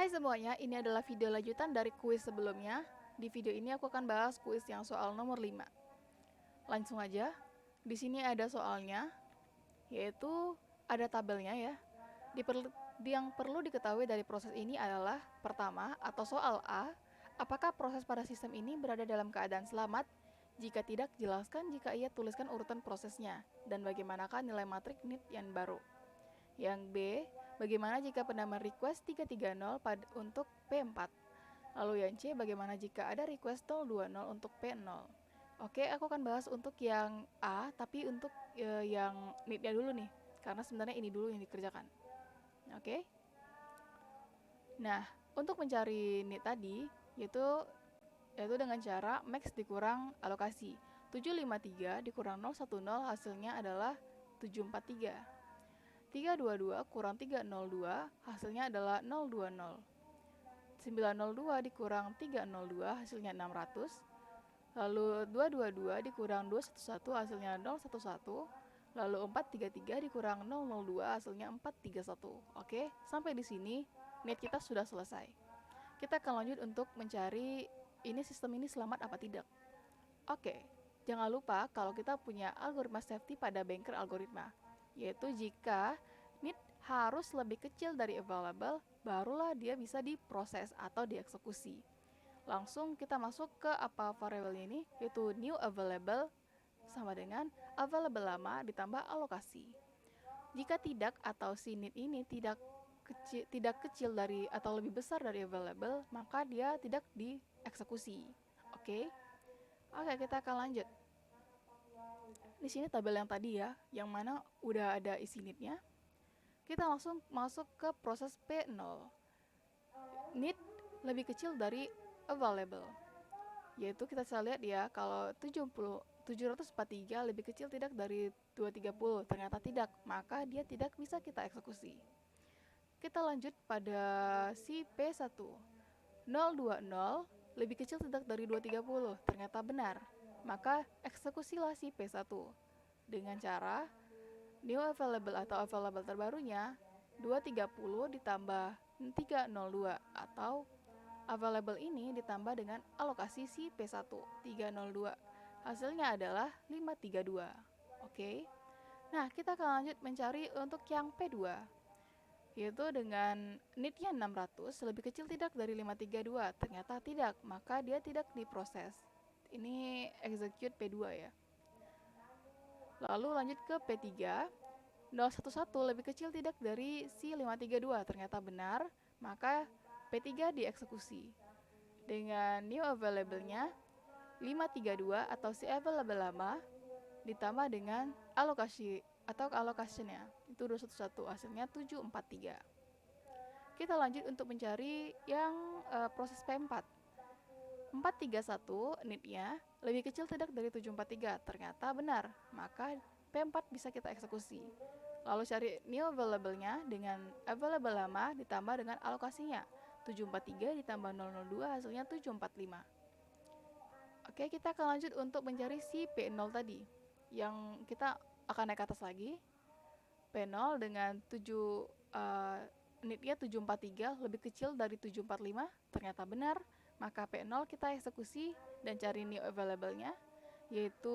Hai semuanya, ini adalah video lanjutan dari kuis sebelumnya. Di video ini aku akan bahas kuis yang soal nomor 5. Langsung aja. Di sini ada soalnya, yaitu ada tabelnya ya. Yang perlu diketahui dari proses ini adalah pertama, atau soal A, apakah proses pada sistem ini berada dalam keadaan selamat? Jika tidak, jelaskan jika ia tuliskan urutan prosesnya dan bagaimanakah nilai matrik NIT yang baru. Yang B, bagaimana jika penambahan request 330 untuk P4? Lalu yang C, bagaimana jika ada request 020 untuk P0? Oke, aku akan bahas untuk yang A, tapi untuk yang NIT-nya dulu nih, karena sebenarnya ini dulu yang dikerjakan. Oke. Nah, untuk mencari NIT tadi, yaitu dengan cara max dikurang alokasi. 753 dikurang 010 hasilnya adalah 743. 322 kurang 302 hasilnya adalah 020. 902 dikurang 302 hasilnya 600. Lalu 222 dikurang 211 hasilnya 011. Lalu 433 dikurang 002 hasilnya 431. Oke, sampai di sini NIT kita sudah selesai. Kita akan lanjut untuk mencari ini sistem ini selamat apa tidak. Oke, jangan lupa kalau kita punya algoritma safety pada banker algoritma, yaitu jika NIT harus lebih kecil dari available, barulah dia bisa diproses atau dieksekusi. Langsung kita masuk ke apa variabel ini, yaitu new available sama dengan available lama ditambah alokasi. Jika tidak atau si NIT ini tidak kecil dari atau lebih besar dari available, maka dia tidak dieksekusi. Oke, kita akan lanjut. Di sini tabel yang tadi ya, yang mana udah ada isi NIT-nya. Kita langsung masuk ke proses P0. NIT lebih kecil dari available, yaitu kita bisa lihat ya, kalau 743 lebih kecil tidak dari 230, ternyata tidak, maka dia tidak bisa kita eksekusi. Kita lanjut pada si P1. 020 lebih kecil tidak dari 230, ternyata benar, maka eksekusilah si P1 dengan cara new available atau available terbarunya 230 ditambah 302 atau available ini ditambah dengan alokasi si P1 302. Hasilnya adalah 532. Oke. Nah, kita akan lanjut mencari untuk yang P2, yaitu dengan NIT-nya 600 lebih kecil tidak dari 532. Ternyata tidak, maka dia tidak diproses. Ini execute P2 ya. Lalu lanjut ke P3. 011 lebih kecil tidak dari si 532, ternyata benar, maka P3 dieksekusi. Dengan new available-nya 532 atau si available lama ditambah dengan alokasi atau allocation-nya, itu 211, hasilnya 743. Kita lanjut untuk mencari yang proses P4. 431 NIT-nya lebih kecil tidak dari 743, ternyata benar, maka P4 bisa kita eksekusi. Lalu cari new available-nya dengan available lama ditambah dengan alokasinya. 743 ditambah 002 hasilnya 745. Oke, kita akan lanjut untuk mencari si P0 tadi, yang kita akan naik ke atas lagi. P0 dengan 7 NIT-nya 743 lebih kecil dari 745, ternyata benar, maka P0 kita eksekusi dan cari new available-nya, yaitu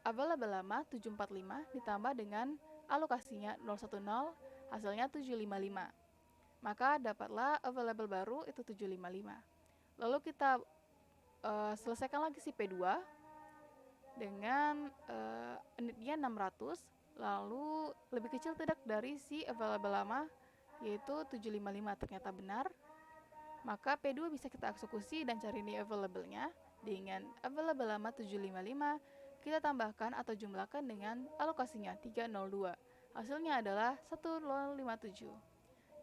available lama 745 ditambah dengan alokasinya 010, hasilnya 755. Maka dapatlah available baru itu 755. Lalu kita selesaikan lagi si P2 dengan NIT-nya 600, lalu lebih kecil tidak dari si available lama, yaitu 755, ternyata benar, maka P2 bisa kita eksekusi dan cari new available-nya. Dengan available lama 755 kita tambahkan atau jumlahkan dengan alokasinya 302, hasilnya adalah 1057.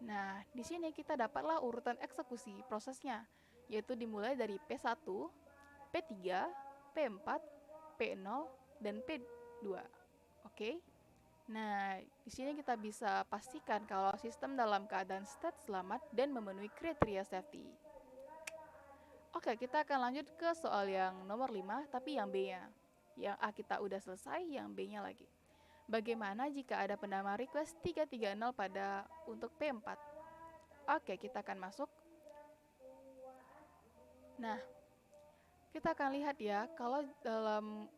Nah, di sini kita dapatlah urutan eksekusi prosesnya, yaitu dimulai dari P1, P3, P4, P0, dan P2. Oke. Nah, di sini kita bisa pastikan kalau sistem dalam keadaan state selamat dan memenuhi kriteria safety. Oke, kita akan lanjut ke soal yang nomor 5, tapi yang B-nya. Yang A kita udah selesai, yang B-nya lagi. Bagaimana jika ada penambah request 330 untuk P4? Oke, kita akan masuk. Nah, kita akan lihat ya, kalau dalam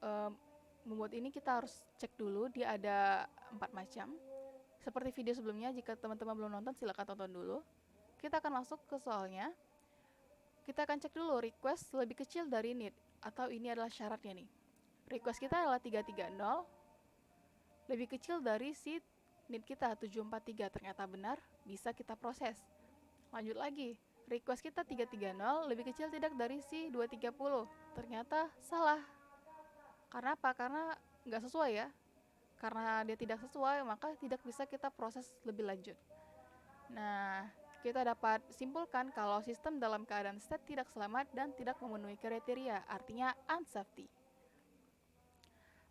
membuat ini kita harus cek dulu, dia ada 4 macam. Seperti video sebelumnya, jika teman-teman belum nonton silahkan tonton dulu. Kita akan masuk ke soalnya. Kita akan cek dulu request lebih kecil dari need, atau ini adalah syaratnya nih. Request kita adalah 330, lebih kecil dari si need kita 743, ternyata benar, bisa kita proses. Lanjut lagi, request kita 330 lebih kecil tidak dari si 230, ternyata salah. Karena apa? Karena nggak sesuai ya. Karena dia tidak sesuai, maka tidak bisa kita proses lebih lanjut. Nah, kita dapat simpulkan kalau sistem dalam keadaan state tidak selamat dan tidak memenuhi kriteria, artinya unsafety.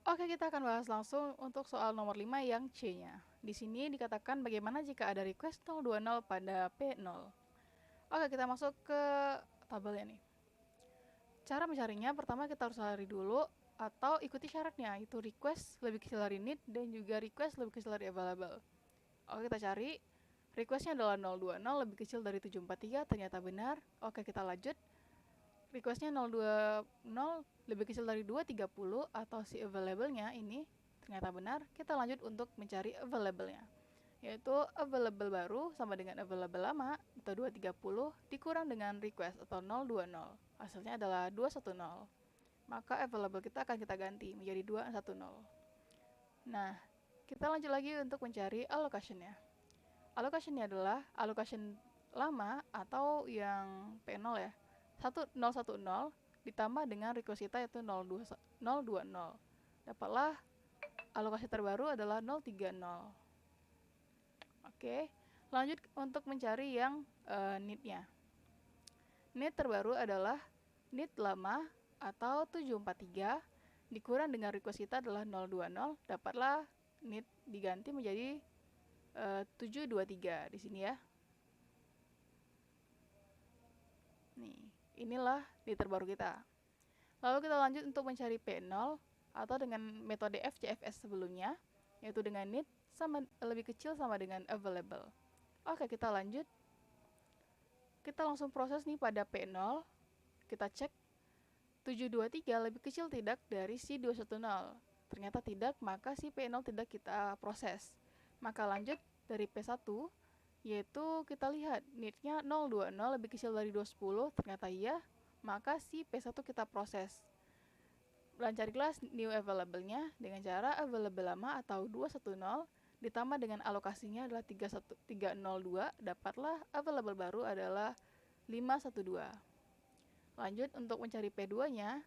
Oke, kita akan bahas langsung untuk soal nomor 5 yang C-nya. Di sini dikatakan bagaimana jika ada request 020 pada P0. Oke, kita masuk ke tabelnya nih. Cara mencarinya, pertama kita harus cari dulu atau ikuti syaratnya, itu request lebih kecil dari need dan juga request lebih kecil dari available. Oke, kita cari. Requestnya adalah 020 lebih kecil dari 743, ternyata benar. Oke, kita lanjut. Requestnya 020 lebih kecil dari 230 atau si available-nya ini ternyata benar. Kita lanjut untuk mencari available-nya, yaitu available baru sama dengan available lama atau 230 dikurang dengan request atau 020. Hasilnya adalah 210. Maka available kita akan kita ganti menjadi 210. Nah, kita lanjut lagi untuk mencari allocation-nya. Allocation-nya adalah allocation lama atau yang P0 ya. 1010 ditambah dengan request kita yaitu 020. Dapatlah alokasi terbaru adalah 030. Oke, lanjut untuk mencari yang need-nya. Need terbaru adalah need lama atau 743 dikurang dengan request kita adalah 020, dapatlah need diganti menjadi 723 di sini ya. Nih, inilah need terbaru kita. Lalu kita lanjut untuk mencari P0 atau dengan metode FCFS sebelumnya, yaitu dengan need sama lebih kecil sama dengan available. Oke, kita lanjut. Kita langsung proses nih pada P0. Kita cek 723 lebih kecil tidak dari si 210. Ternyata tidak, maka si P0 tidak kita proses. Maka lanjut dari P1, yaitu kita lihat need-nya 020 lebih kecil dari 210, ternyata iya, maka si P1 kita proses. Dan carilah new available-nya dengan cara available lama atau 210 ditambah dengan alokasinya adalah 302, dapatlah available baru adalah 512. Lanjut untuk mencari P2-nya,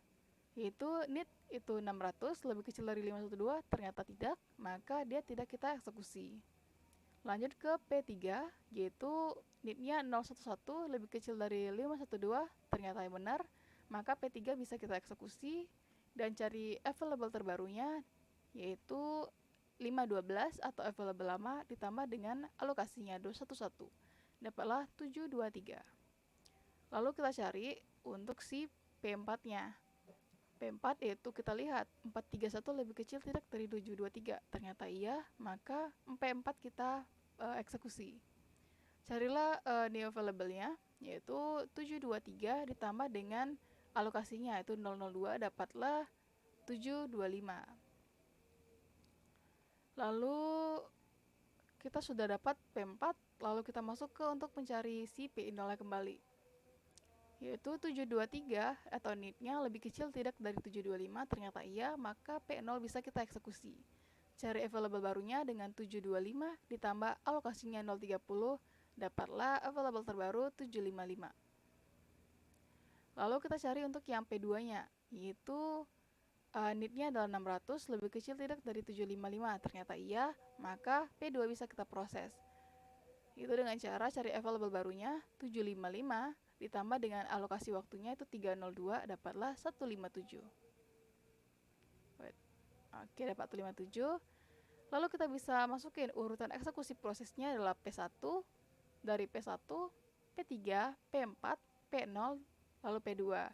yaitu need itu 600 lebih kecil dari 512, ternyata tidak, maka dia tidak kita eksekusi. Lanjut ke P3, yaitu need-nya 011 lebih kecil dari 512, ternyata yang benar, maka P3 bisa kita eksekusi dan cari available terbarunya, yaitu 512 atau available lama ditambah dengan alokasinya 211, dapatlah 723. Lalu kita cari untuk si P4-nya. P4 yaitu kita lihat 431 lebih kecil tidak dari 723, ternyata iya, maka P4 kita eksekusi. Carilah new available-nya, yaitu 723 ditambah dengan alokasinya yaitu 002, dapatlah 725. Lalu kita sudah dapat P4, lalu kita masuk ke untuk mencari si P0 kembali, yaitu 723 atau need-nya lebih kecil tidak dari 725, ternyata iya, maka P0 bisa kita eksekusi. Cari available barunya dengan 725 ditambah alokasinya 030, dapatlah available terbaru 755. Lalu kita cari untuk yang P2-nya, yaitu need-nya adalah 600 lebih kecil tidak dari 755, ternyata iya, maka P2 bisa kita proses. Itu dengan cara cari available barunya 755 ditambah dengan alokasi waktunya itu 302, dapatlah 157. Oke, dapat 157. Lalu kita bisa masukin urutan eksekusi prosesnya adalah P1, dari P1, P3, P4, P0, lalu P2.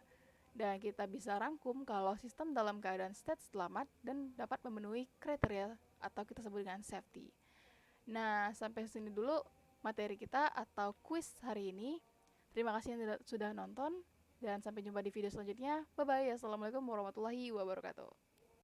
Dan kita bisa rangkum kalau sistem dalam keadaan state selamat dan dapat memenuhi kriteria atau kita sebut dengan safety. Nah, sampai sini dulu materi kita atau kuis hari ini. Terima kasih yang sudah nonton dan sampai jumpa di video selanjutnya. Bye bye. Assalamualaikum warahmatullahi wabarakatuh.